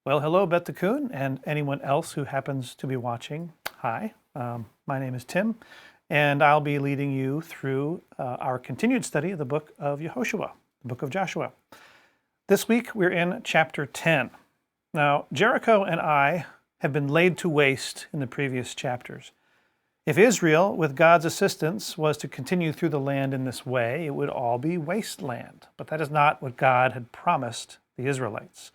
Well, hello, Beth the Coon, and anyone else who happens to be watching. Hi, my name is Tim, and I'll be leading you through our continued study of the book of Yehoshua, the book of Joshua. This week, we're in chapter 10. Now, Jericho and Ai have been laid to waste in the previous chapters. If Israel, with God's assistance, was to continue through the land in this way, it would all be wasteland. But that is not what God had promised the Israelites.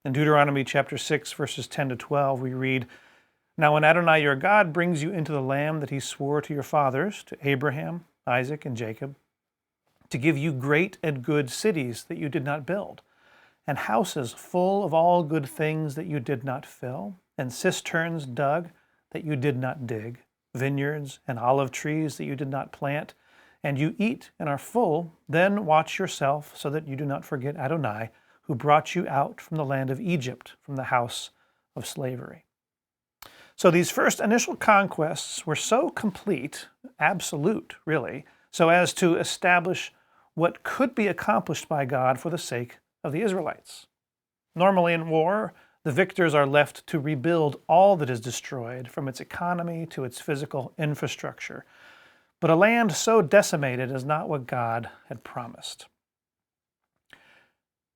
In Deuteronomy chapter 6, verses 10 to 12, we read, "Now when Adonai your God brings you into the land that he swore to your fathers, to Abraham, Isaac, and Jacob, to give you great and good cities that you did not build, and houses full of all good things that you did not fill, and cisterns dug that you did not dig, vineyards and olive trees that you did not plant, and you eat and are full, then watch yourself so that you do not forget Adonai, who brought you out from the land of Egypt, from the house of slavery." So these first initial conquests were so complete, absolute really, so as to establish what could be accomplished by God for the sake of the Israelites. Normally in war, the victors are left to rebuild all that is destroyed, from its economy to its physical infrastructure. But a land so decimated is not what God had promised.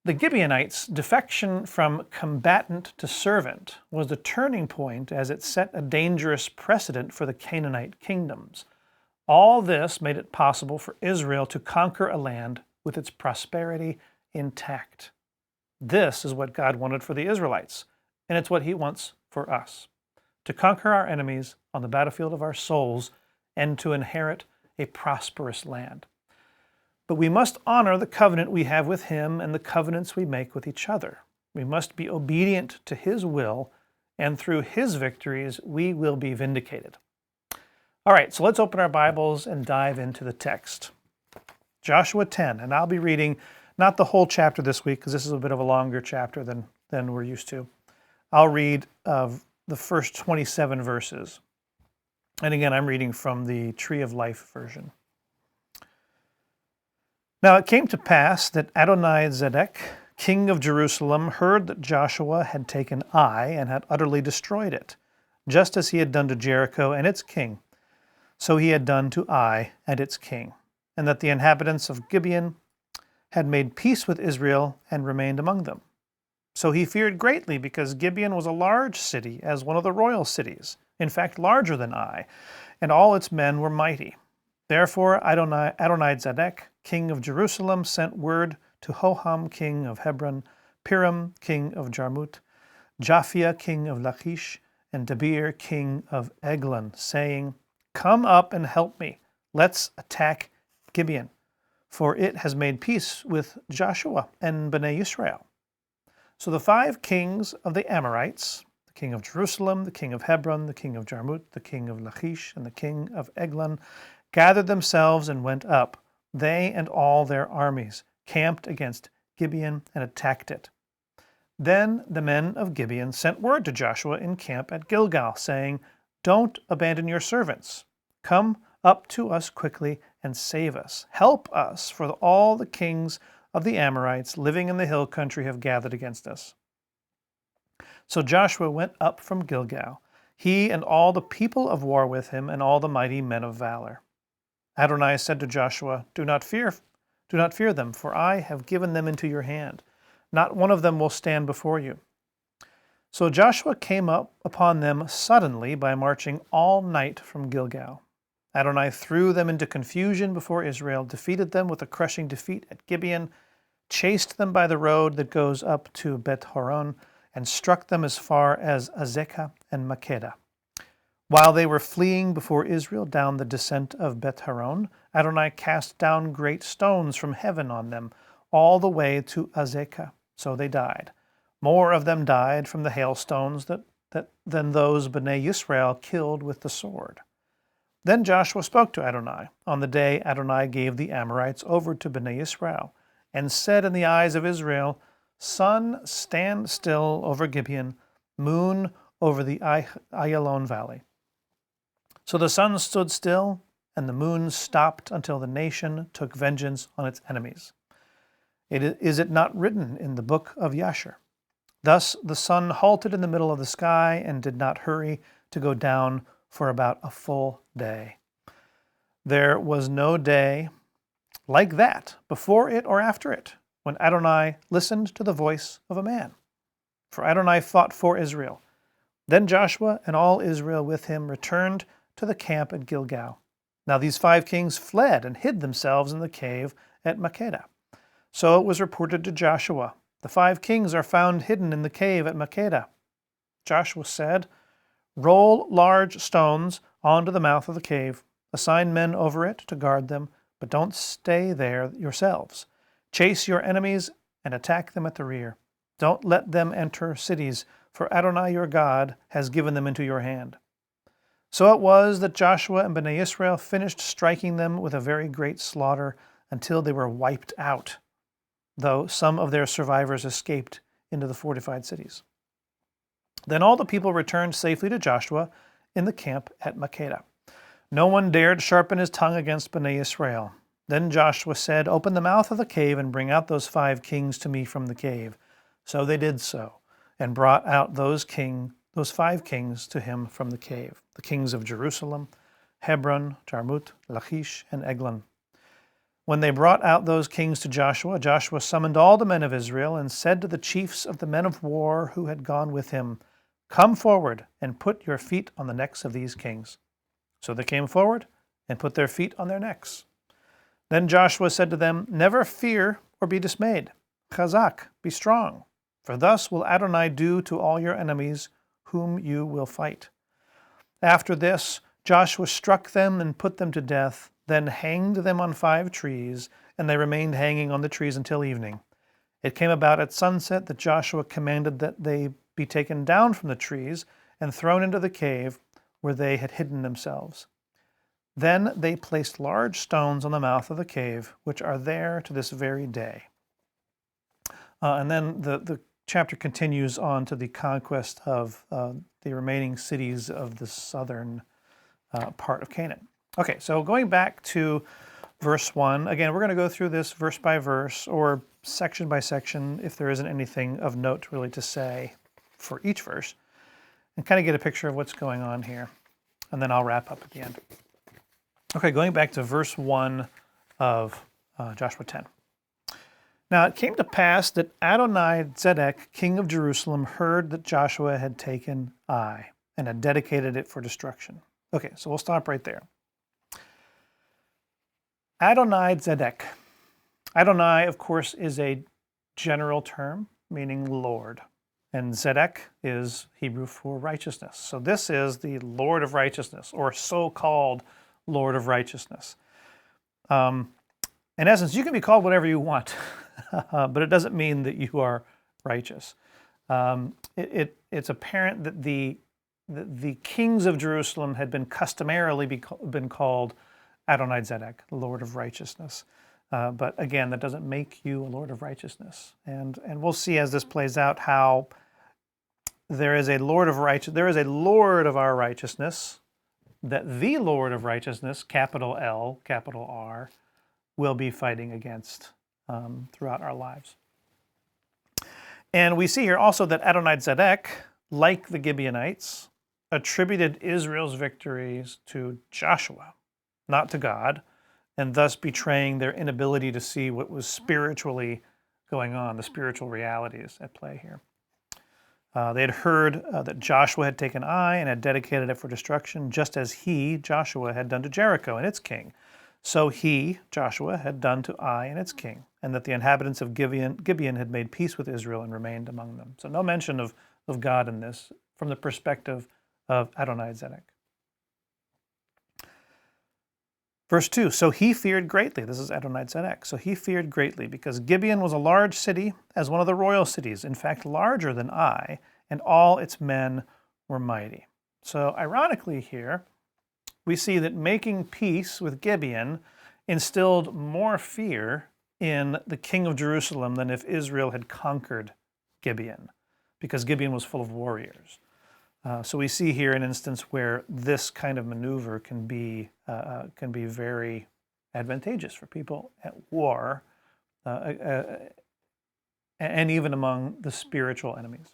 The Gibeonites' defection from combatant to servant was the turning point as it set a dangerous precedent for the Canaanite kingdoms. All this made it possible for Israel to conquer a land with its prosperity intact. This is what God wanted for the Israelites, and it's what he wants for us: to conquer our enemies on the battlefield of our souls and to inherit a prosperous land. But we must honor the covenant we have with him and the covenants we make with each other. We must be obedient to his will, and through his victories, we will be vindicated. All right, so let's open our Bibles and dive into the text. Joshua 10, and I'll be reading not the whole chapter this week, because this is a bit of a longer chapter than we're used to. I'll read the first 27 verses. And again, I'm reading from the Tree of Life version. Now it came to pass that Adonai-Zedek, king of Jerusalem, heard that Joshua had taken Ai and had utterly destroyed it, just as he had done to Jericho and its king. So he had done to Ai and its king, and that the inhabitants of Gibeon had made peace with Israel and remained among them. So he feared greatly, because Gibeon was a large city, as one of the royal cities, in fact larger than Ai, and all its men were mighty. Therefore Adonai-Zedek, king of Jerusalem, sent word to Hoham, king of Hebron, Piram, king of Jarmut, Japhia, king of Lachish, and Debir, king of Eglon, saying, "Come up and help me. Let's attack Gibeon, for it has made peace with Joshua and Bnei Israel." So the 5 kings of the Amorites, the king of Jerusalem, the king of Hebron, the king of Jarmut, the king of Lachish, and the king of Eglon, gathered themselves and went up, they and all their armies, camped against Gibeon and attacked it. Then the men of Gibeon sent word to Joshua in camp at Gilgal, saying, "Don't abandon your servants. Come up to us quickly and save us. Help us, for all the kings of the Amorites living in the hill country have gathered against us." So Joshua went up from Gilgal, he and all the people of war with him, and all the mighty men of valor. Adonai said to Joshua, Do not fear them, for I have given them into your hand. Not one of them will stand before you." So Joshua came up upon them suddenly by marching all night from Gilgal. Adonai threw them into confusion before Israel, defeated them with a crushing defeat at Gibeon, chased them by the road that goes up to Beth-horon, and struck them as far as Azekah and Makkedah. While they were fleeing before Israel down the descent of Beth-horon, Adonai cast down great stones from heaven on them, all the way to Azekah. So they died. More of them died from the hailstones than those Bnei Yisrael killed with the sword. Then Joshua spoke to Adonai on the day Adonai gave the Amorites over to Bnei Yisrael, and said in the eyes of Israel, "Sun, stand still over Gibeon, moon over the Ayalon valley." So the sun stood still, and the moon stopped until the nation took vengeance on its enemies. Is it not written in the book of Yashar? Thus the sun halted in the middle of the sky and did not hurry to go down for about a full day. There was no day like that before it or after it, when Adonai listened to the voice of a man. For Adonai fought for Israel. Then Joshua and all Israel with him returned to the camp at Gilgal. Now these 5 kings fled and hid themselves in the cave at Makkedah. So it was reported to Joshua, "The 5 kings are found hidden in the cave at Makkedah." Joshua said, "Roll large stones onto the mouth of the cave. Assign men over it to guard them, but don't stay there yourselves. Chase your enemies and attack them at the rear. Don't let them enter cities, for Adonai your God has given them into your hand." So it was that Joshua and Bnei Israel finished striking them with a very great slaughter until they were wiped out, though some of their survivors escaped into the fortified cities. Then all the people returned safely to Joshua in the camp at Makkedah. No one dared sharpen his tongue against Bnei Israel. Then Joshua said, "Open the mouth of the cave and bring out those 5 kings to me from the cave." So they did so, and brought out those 5 kings to him from the cave, the kings of Jerusalem, Hebron, Jarmuth, Lachish, and Eglon. When they brought out those kings to Joshua, Joshua summoned all the men of Israel and said to the chiefs of the men of war who had gone with him, "Come forward and put your feet on the necks of these kings." So they came forward and put their feet on their necks. Then Joshua said to them, "Never fear or be dismayed. Chazak, be strong, for thus will Adonai do to all your enemies whom you will fight." After this, Joshua struck them and put them to death, then hanged them on 5 trees, and they remained hanging on the trees until evening. It came about at sunset that Joshua commanded that they be taken down from the trees and thrown into the cave where they had hidden themselves. Then they placed large stones on the mouth of the cave, which are there to this very day. And then the chapter continues on to the conquest of the remaining cities of the southern part of Canaan. Okay, so going back to verse 1, again, we're going to go through this verse by verse or section by section if there isn't anything of note really to say for each verse, and kind of get a picture of what's going on here. And then I'll wrap up at the end. Okay, going back to verse 1 of Joshua 10. Now it came to pass that Adonai-Zedek, king of Jerusalem, heard that Joshua had taken Ai and had dedicated it for destruction. Okay, so we'll stop right there. Adonai-Zedek. Adonai, of course, is a general term meaning Lord, and Zedek is Hebrew for righteousness. So this is the Lord of righteousness, or so-called Lord of righteousness. In essence, you can be called whatever you want, but it doesn't mean that you are righteous. It's apparent that the kings of Jerusalem had been customarily been called Adonai-Zedek, the Lord of righteousness. But again, that doesn't make you a Lord of righteousness. And we'll see as this plays out how there is a Lord of our righteousness, that the Lord of righteousness, capital L, capital R, will be fighting against throughout our lives. And we see here also that Adonai-Zedek, like the Gibeonites, attributed Israel's victories to Joshua, not to God, and thus betraying their inability to see what was spiritually going on, the spiritual realities at play here. They had heard that Joshua had taken Ai and had dedicated it for destruction, just as he, Joshua, had done to Jericho and its king. So he, Joshua, had done to Ai and its king, and that the inhabitants of Gibeon had made peace with Israel and remained among them. So no mention of God in this from the perspective of Adonai-Zedek. Verse 2, so he feared greatly. This is Adonai-Zedek. So he feared greatly because Gibeon was a large city, as one of the royal cities, in fact larger than Ai, and all its men were mighty. So ironically here, we see that making peace with Gibeon instilled more fear in the king of Jerusalem than if Israel had conquered Gibeon, because Gibeon was full of warriors. So we see here an instance where this kind of maneuver can be very advantageous for people at war and even among the spiritual enemies.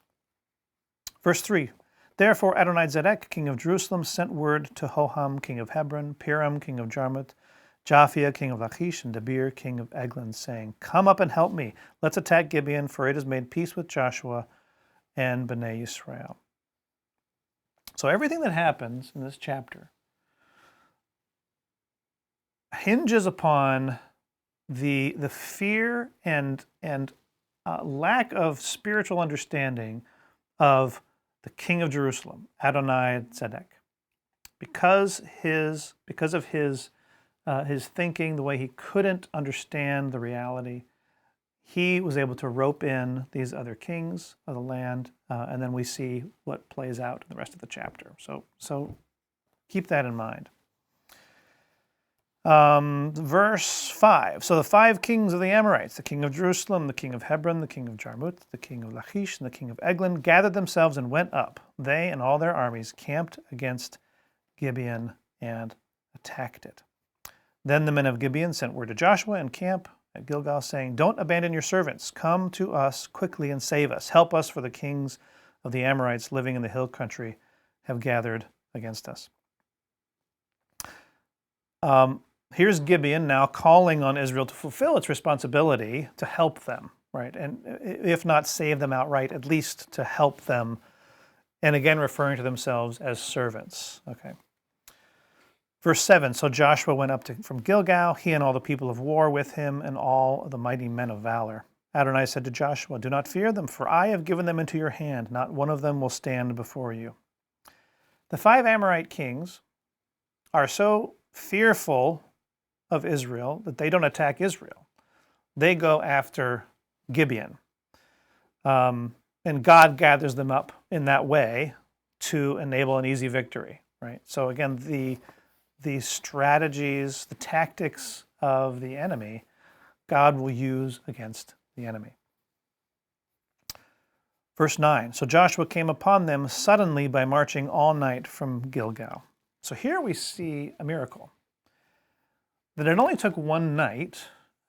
Verse 3, therefore Adonizedek, king of Jerusalem, sent word to Hoham, king of Hebron, Piram, king of Jarmuth, Japhia, king of Lachish, and Debir, king of Eglon, saying, come up and help me. Let's attack Gibeon, for it has made peace with Joshua and Bnei Yisrael. So everything that happens in this chapter hinges upon the fear and lack of spiritual understanding of the king of Jerusalem, Adonai-Zedek. Because of his thinking, the way he couldn't understand the reality, he was able to rope in these other kings of the land, and then we see what plays out in the rest of the chapter. So keep that in mind. Verse 5. So the 5 kings of the Amorites, the king of Jerusalem, the king of Hebron, the king of Jarmuth, the king of Lachish, and the king of Eglon, gathered themselves and went up. They and all their armies camped against Gibeon and attacked it. Then the men of Gibeon sent word to Joshua in camp at Gilgal, saying, don't abandon your servants. Come to us quickly and save us. Help us, for the kings of the Amorites living in the hill country have gathered against us. Here's Gibeon now calling on Israel to fulfill its responsibility to help them, right? And if not save them outright, at least to help them. And again, referring to themselves as servants. Okay. Verse 7, so Joshua went up from Gilgal, he and all the people of war with him, and all the mighty men of valor. Adonai said to Joshua, do not fear them, for I have given them into your hand. Not one of them will stand before you. The 5 Amorite kings are so fearful of Israel that they don't attack Israel. They go after Gibeon. And God gathers them up in that way to enable an easy victory, right? So again, the strategies, the tactics of the enemy, God will use against the enemy. Verse 9, so Joshua came upon them suddenly by marching all night from Gilgal. So here we see a miracle. That it only took one night,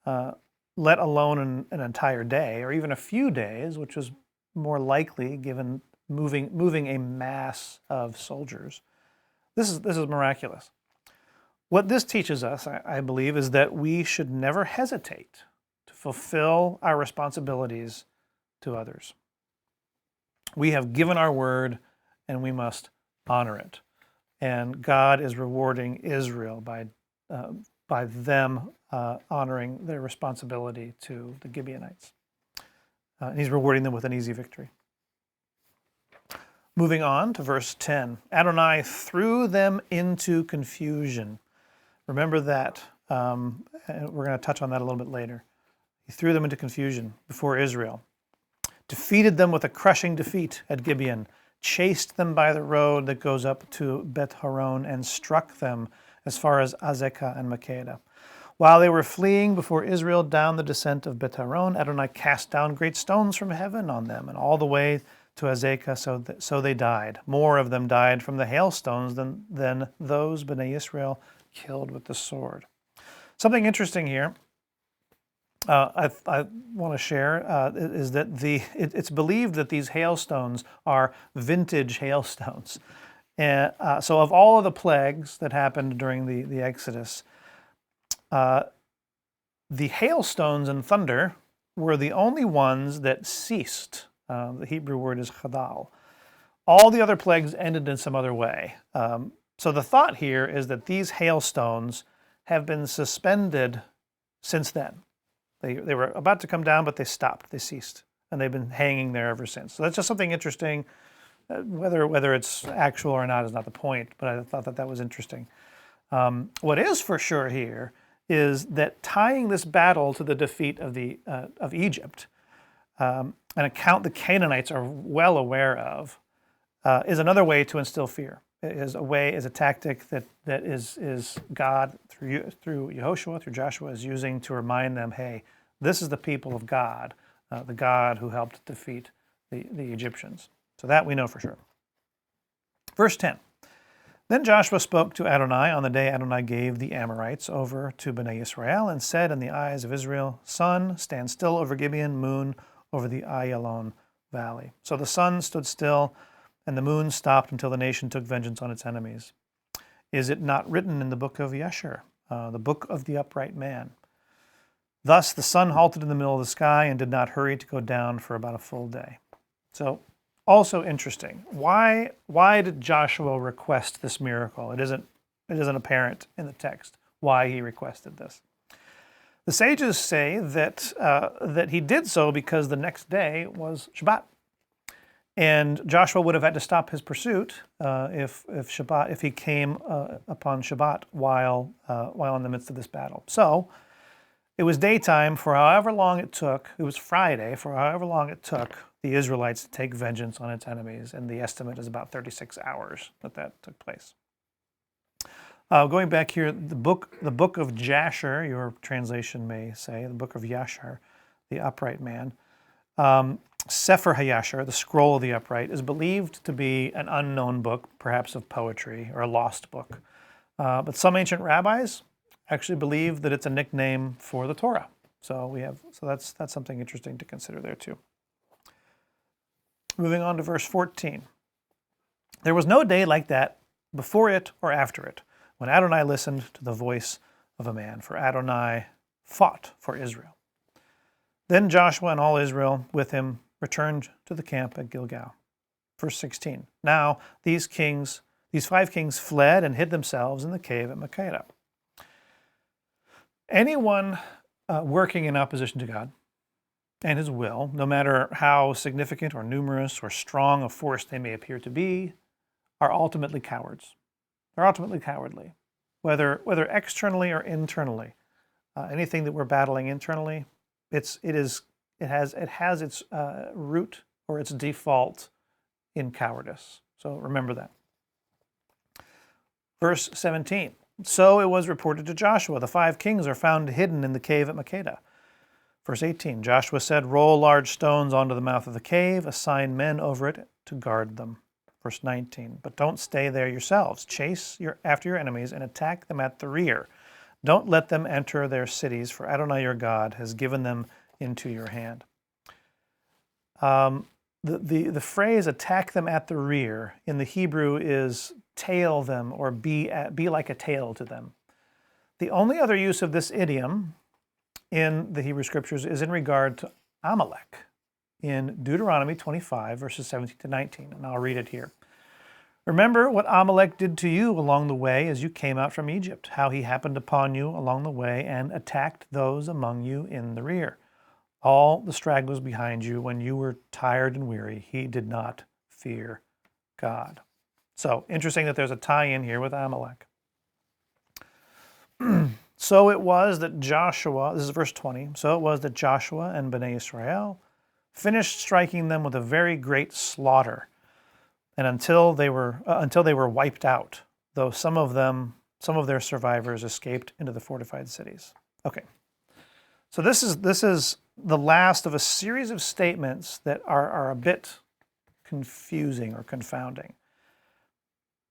let alone an entire day, or even a few days, which was more likely given moving a mass of soldiers. This is miraculous. What this teaches us, I believe, is that we should never hesitate to fulfill our responsibilities to others. We have given our word, and we must honor it. And God is rewarding Israel by them honoring their responsibility to the Gibeonites. And he's rewarding them with an easy victory. Moving on to verse 10. Adonai threw them into confusion. Remember that. We're going to touch on that a little bit later. He threw them into confusion before Israel. Defeated them with a crushing defeat at Gibeon. Chased them by the road that goes up to Beth Horon and struck them as far as Azekah and Makkedah. While they were fleeing before Israel down the descent of Beth Horon, Adonai cast down great stones from heaven on them, and all the way to Azekah, so they died. More of them died from the hailstones than those Bnei Israel killed with the sword. Something interesting here I want to share is that it's believed that these hailstones are vintage hailstones. And so of all of the plagues that happened during the Exodus, the hailstones and thunder were the only ones that ceased. The Hebrew word is chadal. All the other plagues ended in some other way. So the thought here is that these hailstones have been suspended since then. They were about to come down, but they stopped. They ceased. And they've been hanging there ever since. So that's just something interesting. Whether it's actual or not is not the point, but I thought that was interesting. What is for sure here is that tying this battle to the defeat of Egypt, an account the Canaanites are well aware of, is another way to instill fear. It is a tactic that is God through Yehoshua, through Joshua, is using to remind them, hey, this is the people of God, the God who helped defeat the Egyptians. So that we know for sure. Verse 10. Then Joshua spoke to Adonai on the day Adonai gave the Amorites over to Bnei Israel and said in the eyes of Israel, sun, stand still over Gibeon, moon, over the Ayalon valley. So the sun stood still, and the moon stopped until the nation took vengeance on its enemies. Is it not written in the book of Yashar, the book of the upright man? Thus the sun halted in the middle of the sky and did not hurry to go down for about a full day. So also interesting. Why did Joshua request this miracle? It isn't apparent in the text why he requested this. The sages say that he did so because the next day was Shabbat, and Joshua would have had to stop his pursuit if he came upon Shabbat while in the midst of this battle. So it was daytime for however long it took. It was Friday for however long it took the Israelites to take vengeance on its enemies, and the estimate is about 36 hours that took place. Going back here, the book of Jasher, your translation may say, the book of Yashar, the upright man. Sefer HaYashar, the scroll of the upright, is believed to be an unknown book, perhaps of poetry or a lost book. But some ancient rabbis actually believe that it's a nickname for the Torah. So that's something interesting to consider there too. Moving on to verse 14. There was no day like that before it or after it, when Adonai listened to the voice of a man, for Adonai fought for Israel. Then Joshua and all Israel with him returned to the camp at Gilgal. Verse 16. Now these 5 kings fled and hid themselves in the cave at Makkedah. Anyone working in opposition to God and his will, no matter how significant or numerous or strong a force they may appear to be, are ultimately cowards. They're ultimately cowardly, whether externally or internally. Anything that we're battling internally, it has its root or its default in cowardice. So remember that. Verse 17. So it was reported to Joshua, the 5 kings are found hidden in the cave at Makkedah. Verse 18. Joshua said, roll large stones onto the mouth of the cave, assign men over it to guard them. Verse 19, but don't stay there yourselves. Chase after your enemies and attack them at the rear. Don't let them enter their cities, for Adonai your God has given them into your hand. The phrase attack them at the rear in the Hebrew is tail them or be like a tail to them. The only other use of this idiom in the Hebrew Scriptures is in regard to Amalek, in Deuteronomy 25, verses 17 to 19, and I'll read it here. Remember what Amalek did to you along the way as you came out from Egypt, how he happened upon you along the way and attacked those among you in the rear. All the stragglers behind you, when you were tired and weary, he did not fear God. So, interesting that there's a tie-in here with Amalek. So it was that Joshua, this is verse 20, so it was that Joshua and Bnei Israel finished striking them with a very great slaughter, and until they were wiped out, though some of their survivors escaped into the fortified cities. Okay, so this is the last of a series of statements that are a bit confusing or confounding.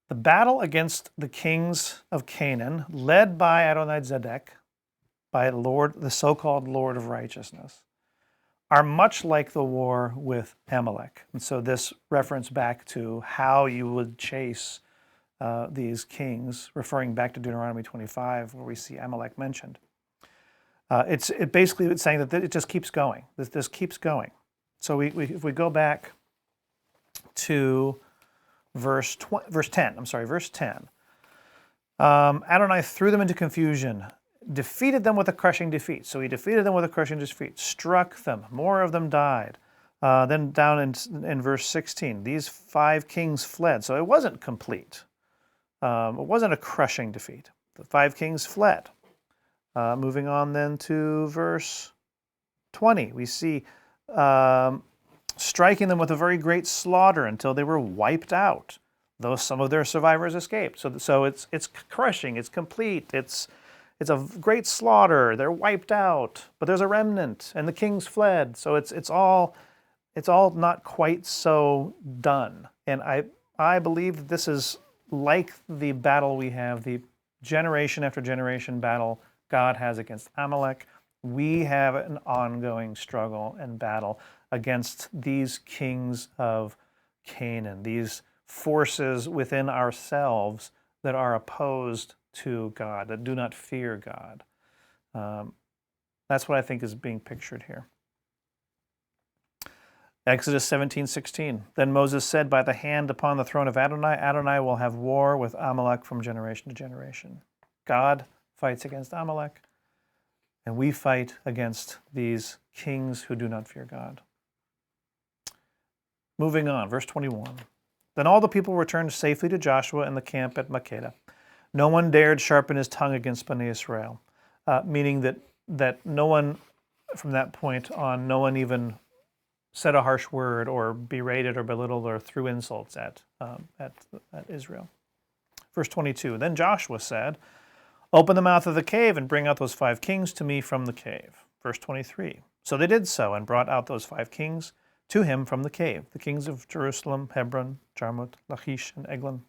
The battle against the kings of Canaan, led by Adonai-Zedek, by the so-called Lord of Righteousness, are much like the war with Amalek. And so this reference back to how you would chase these kings, referring back to Deuteronomy 25, where we see Amalek mentioned. It's saying that it just keeps going. This keeps going. So if we go back to verse 10. Adonai threw them into confusion, defeated them with a crushing defeat. So he defeated them with a crushing defeat, struck them. More of them died. Then down in verse 16, these 5 kings fled. So it wasn't complete. It wasn't a crushing defeat. The 5 kings fled. Moving on then to verse 20, we see striking them with a very great slaughter until they were wiped out, though some of their survivors escaped. So it's crushing, it's complete, it's a great slaughter, they're wiped out, but there's a remnant, and the kings fled. So it's all not quite so done. And I believe that this is like the battle we have, the generation after generation battle God has against Amalek. We have an ongoing struggle and battle against these kings of Canaan, these forces within ourselves that are opposed to God, that do not fear God. That's what I think is being pictured here. Exodus 17:16. Then Moses said, by the hand upon the throne of Adonai, Adonai will have war with Amalek from generation to generation. God fights against Amalek, and we fight against these kings who do not fear God. Moving on, verse 21. Then all the people returned safely to Joshua in the camp at Makkedah. No one dared sharpen his tongue against Bnei Israel, meaning that no one, from that point on, no one even said a harsh word or berated or belittled or threw insults at Israel. Verse 22, then Joshua said, open the mouth of the cave and bring out those 5 kings to me from the cave. Verse 23, so they did so and brought out those 5 kings to him from the cave, the kings of Jerusalem, Hebron, Jarmuth, Lachish, and Eglon.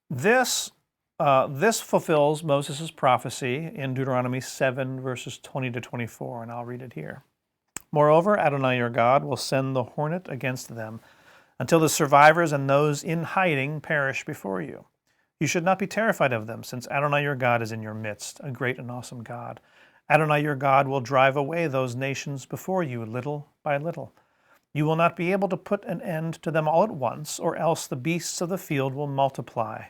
This fulfills Moses' prophecy in Deuteronomy 7, verses 20 to 24, and I'll read it here. Moreover, Adonai your God will send the hornet against them until the survivors and those in hiding perish before you. You should not be terrified of them, since Adonai your God is in your midst, a great and awesome God. Adonai your God will drive away those nations before you little by little. You will not be able to put an end to them all at once, or else the beasts of the field will multiply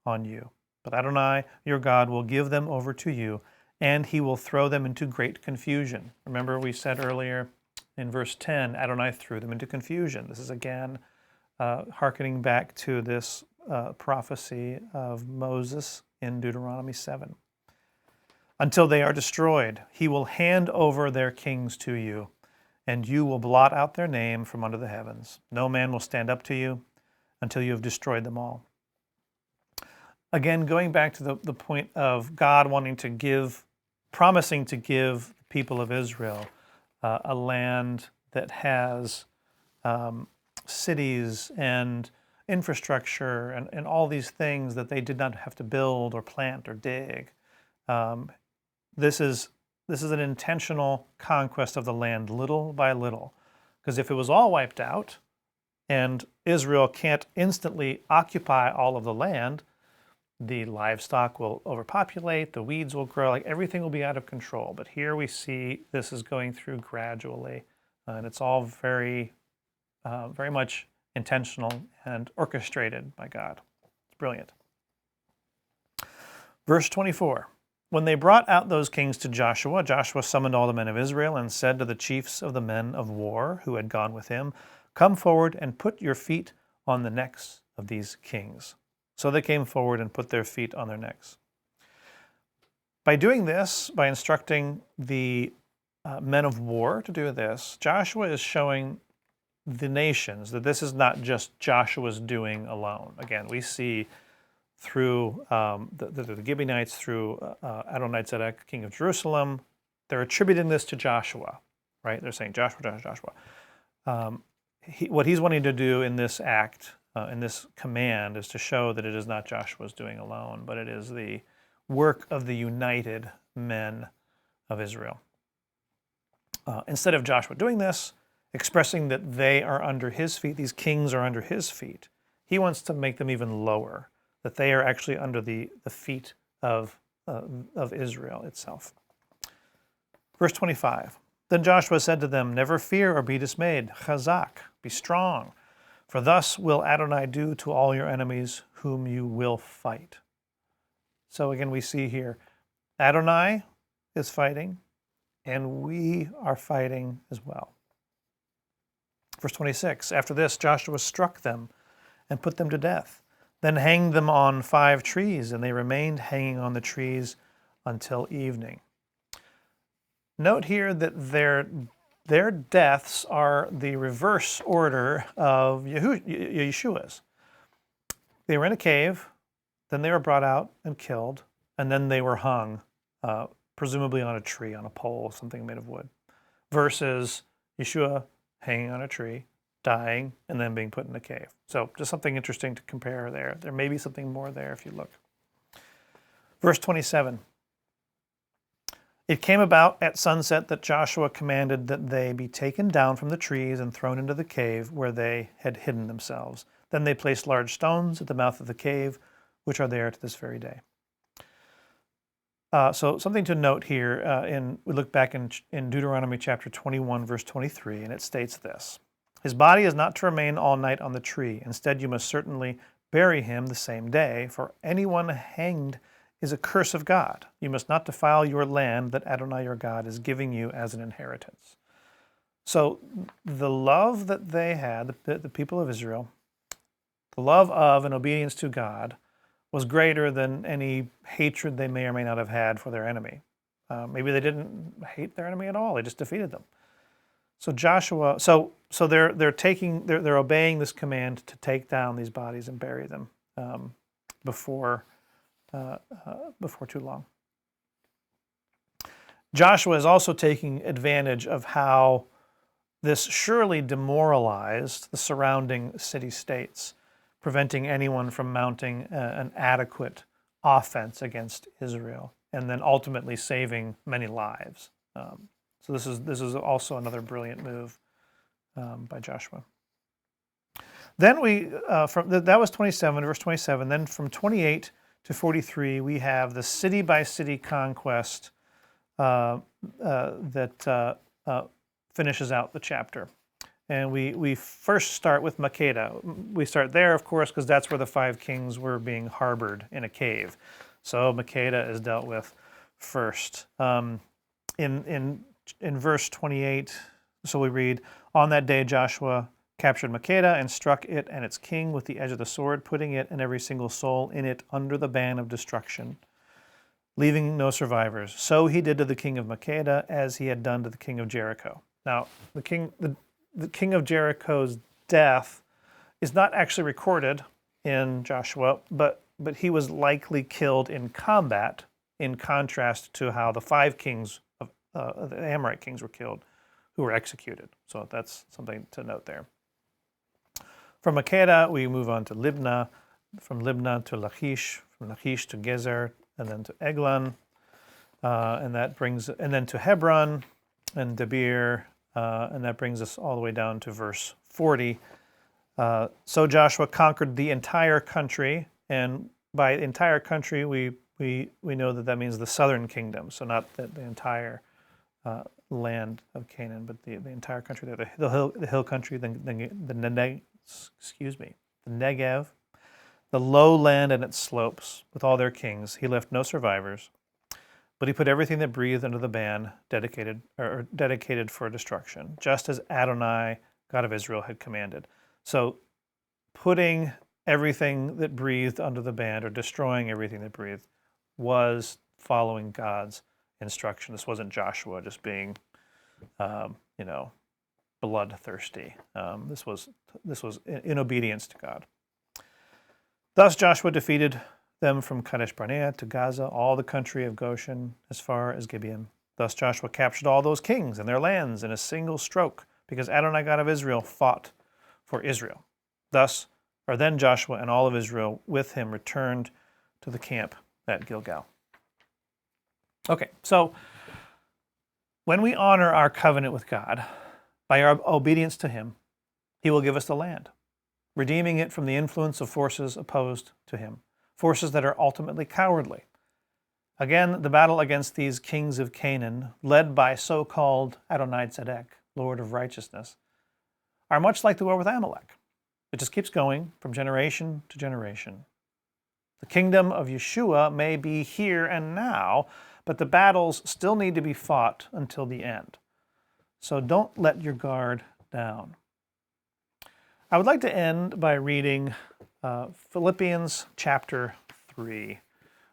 on you. But Adonai your God will give them over to you, and he will throw them into great confusion. Remember, we said earlier in verse 10, Adonai threw them into confusion. This is again hearkening back to this prophecy of Moses in Deuteronomy 7. Until they are destroyed, he will hand over their kings to you, and you will blot out their name from under the heavens. No man will stand up to you until you have destroyed them all. Again, going back to the point of God wanting to give, promising to give the people of Israel a land that has cities and infrastructure and all these things that they did not have to build or plant or dig. This is an intentional conquest of the land little by little. Because if it was all wiped out and Israel can't instantly occupy all of the land, the livestock will overpopulate, the weeds will grow, like everything will be out of control. But here we see this is going through gradually, and it's all very much intentional and orchestrated by God. It's brilliant. Verse 24, when they brought out those kings to Joshua, Joshua summoned all the men of Israel and said to the chiefs of the men of war who had gone with him, come forward and put your feet on the necks of these kings. So they came forward and put their feet on their necks. By doing this, by instructing the men of war to do this, Joshua is showing the nations that this is not just Joshua's doing alone. Again, we see through the Gibeonites, through Adonai-Zedek, king of Jerusalem, they're attributing this to Joshua, right? They're saying, Joshua. What he's wanting to do in this act, in this command, is to show that it is not Joshua's doing alone, but it is the work of the united men of Israel. Instead of Joshua doing this, expressing that they are under his feet, these kings are under his feet, he wants to make them even lower, that they are actually under the feet of Israel itself. Verse 25, then Joshua said to them, never fear or be dismayed, chazak, be strong, for thus will Adonai do to all your enemies whom you will fight. So again, we see here, Adonai is fighting, and we are fighting as well. Verse 26, after this, Joshua struck them and put them to death, then hanged them on 5 trees, and they remained hanging on the trees until evening. Note here that their deaths are the reverse order of Yeshua's. They were in a cave, then they were brought out and killed, and then they were hung, presumably on a tree, on a pole, something made of wood, versus Yeshua hanging on a tree, dying, and then being put in a cave. So just something interesting to compare there. There may be something more there if you look. Verse 27. It came about at sunset that Joshua commanded that they be taken down from the trees and thrown into the cave where they had hidden themselves. Then they placed large stones at the mouth of the cave, which are there to this very day. So something to note here, we look back in Deuteronomy chapter 21, verse 23, and it states this. His body is not to remain all night on the tree. Instead, you must certainly bury him the same day, for anyone hanged is a curse of God. You must not defile your land that Adonai your God is giving you as an inheritance. So the love that they had, the people of Israel, the love of and obedience to God was greater than any hatred they may or may not have had for their enemy. Maybe they didn't hate their enemy at all; they just defeated them. So Joshua, so they're obeying this command to take down these bodies and bury them before too long. Joshua is also taking advantage of how this surely demoralized the surrounding city-states, preventing anyone from mounting an adequate offense against Israel, and then ultimately saving many lives. So this is also another brilliant move by Joshua. Then that was 27, verse 27. Then from 28 to 43, we have the city-by-city conquest that finishes out the chapter. And we first start with Makkedah. We start there, of course, because that's where the 5 kings were being harbored in a cave. So Makkedah is dealt with first. In verse 28, so we read, on that day Joshua captured Makkedah and struck it and its king with the edge of the sword, putting it and every single soul in it under the ban of destruction, leaving no survivors. So he did to the king of Makkedah as he had done to the king of Jericho. Now, the king of Jericho's death is not actually recorded in Joshua, but he was likely killed in combat, in contrast to how the 5 kings of the Amorite kings were killed, who were executed. So that's something to note there. From Makkedah, we move on to Libnah, from Libnah to Lachish, from Lachish to Gezer, and then to Eglon, and then to Hebron and Debir, and that brings us all the way down to verse 40. So Joshua conquered the entire country, and by entire country we know that means the southern kingdom, so not the entire land of Canaan, but the entire country there, the hill country, the Negev, the lowland and its slopes, with all their kings. He left no survivors, but he put everything that breathed under the ban dedicated for destruction, just as Adonai, God of Israel, had commanded. So putting everything that breathed under the ban, or destroying everything that breathed, was following God's instruction. This wasn't Joshua just being, bloodthirsty. This was in obedience to God. Thus Joshua defeated them from Kadesh Barnea to Gaza, all the country of Goshen, as far as Gibeon. Thus Joshua captured all those kings and their lands in a single stroke, because Adonai, God of Israel, fought for Israel. Then Joshua and all of Israel with him returned to the camp at Gilgal. Okay, so when we honor our covenant with God by our obedience to him, he will give us the land, redeeming it from the influence of forces opposed to him, forces that are ultimately cowardly. Again, the battle against these kings of Canaan, led by so-called Adonai-Tzedek, Lord of Righteousness, are much like the war with Amalek. It just keeps going from generation to generation. The kingdom of Yeshua may be here and now, but the battles still need to be fought until the end. So don't let your guard down. I would like to end by reading Philippians chapter 3,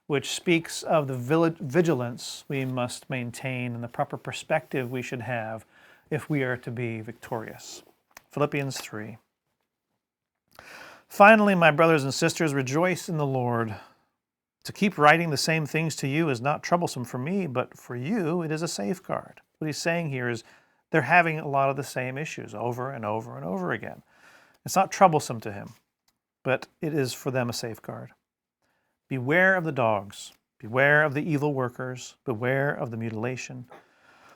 which speaks of the vigilance we must maintain and the proper perspective we should have if we are to be victorious. Philippians 3. Finally, my brothers and sisters, rejoice in the Lord. To keep writing the same things to you is not troublesome for me, but for you it is a safeguard. What he's saying here is they're having a lot of the same issues over and over and over again. It's not troublesome to him, but it is for them a safeguard. Beware of the dogs. Beware of the evil workers, beware of the mutilation.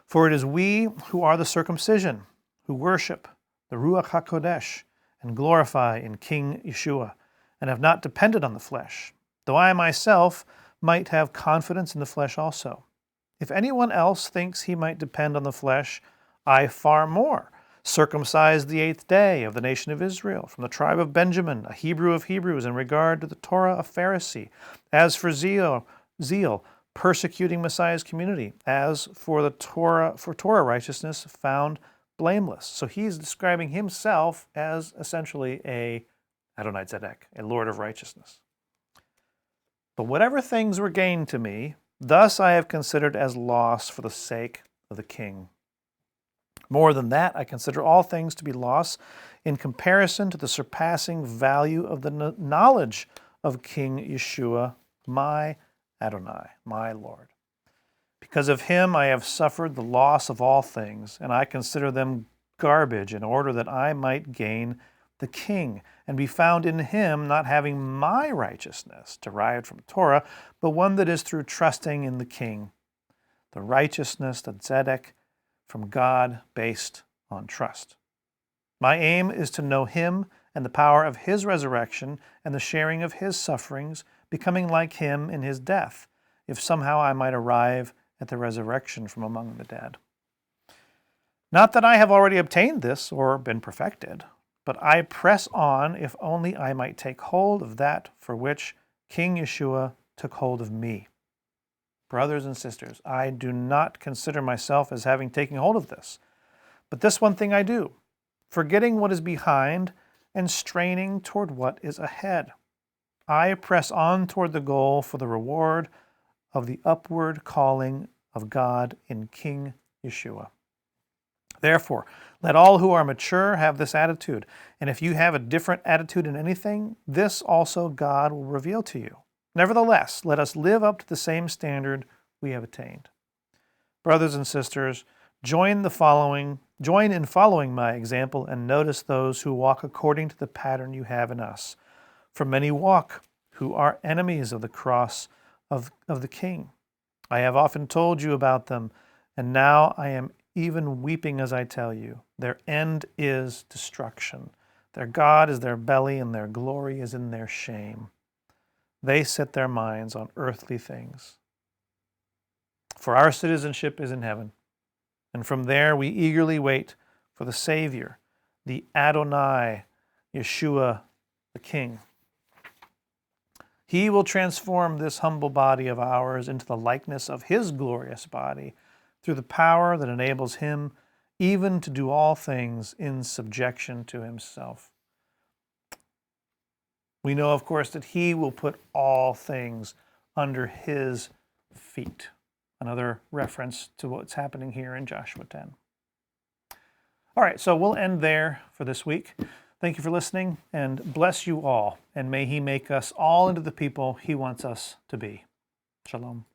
For it is we who are the circumcision, who worship the Ruach HaKodesh and glorify in King Yeshua, and have not depended on the flesh, though I myself might have confidence in the flesh also. If anyone else thinks he might depend on the flesh, I far more, circumcised the 8th day of the nation of Israel, from the tribe of Benjamin, a Hebrew of Hebrews, in regard to the Torah, a Pharisee. As for zeal, persecuting Messiah's community. As for the Torah righteousness, found blameless. So he's describing himself as essentially a Adonai Tzedek, a Lord of righteousness. But whatever things were gained to me, thus I have considered as loss for the sake of the King. More than that, I consider all things to be loss in comparison to the surpassing value of the knowledge of King Yeshua, my Adonai, my Lord. Because of him I have suffered the loss of all things, and I consider them garbage in order that I might gain the King and be found in him, not having my righteousness derived from Torah, but one that is through trusting in the King, the righteousness, the tzedek, from God based on trust. My aim is to know him and the power of his resurrection and the sharing of his sufferings, becoming like him in his death, if somehow I might arrive at the resurrection from among the dead. Not that I have already obtained this or been perfected, but I press on if only I might take hold of that for which King Yeshua took hold of me. Brothers and sisters, I do not consider myself as having taken hold of this, but this one thing I do, forgetting what is behind and straining toward what is ahead. I press on toward the goal for the reward of the upward calling of God in King Yeshua. Therefore, let all who are mature have this attitude, and if you have a different attitude in anything, this also God will reveal to you. Nevertheless, let us live up to the same standard we have attained. Brothers and sisters, join in following my example and notice those who walk according to the pattern you have in us. For many walk who are enemies of the cross of the King. I have often told you about them, and now I am even weeping as I tell you. Their end is destruction. Their God is their belly, and their glory is in their shame. They set their minds on earthly things. For our citizenship is in heaven, and from there we eagerly wait for the Savior, the Adonai, Yeshua, the King. He will transform this humble body of ours into the likeness of his glorious body through the power that enables him even to do all things in subjection to himself. We know, of course, that he will put all things under his feet. Another reference to what's happening here in Joshua 10. All right, so we'll end there for this week. Thank you for listening, and bless you all, and may he make us all into the people he wants us to be. Shalom.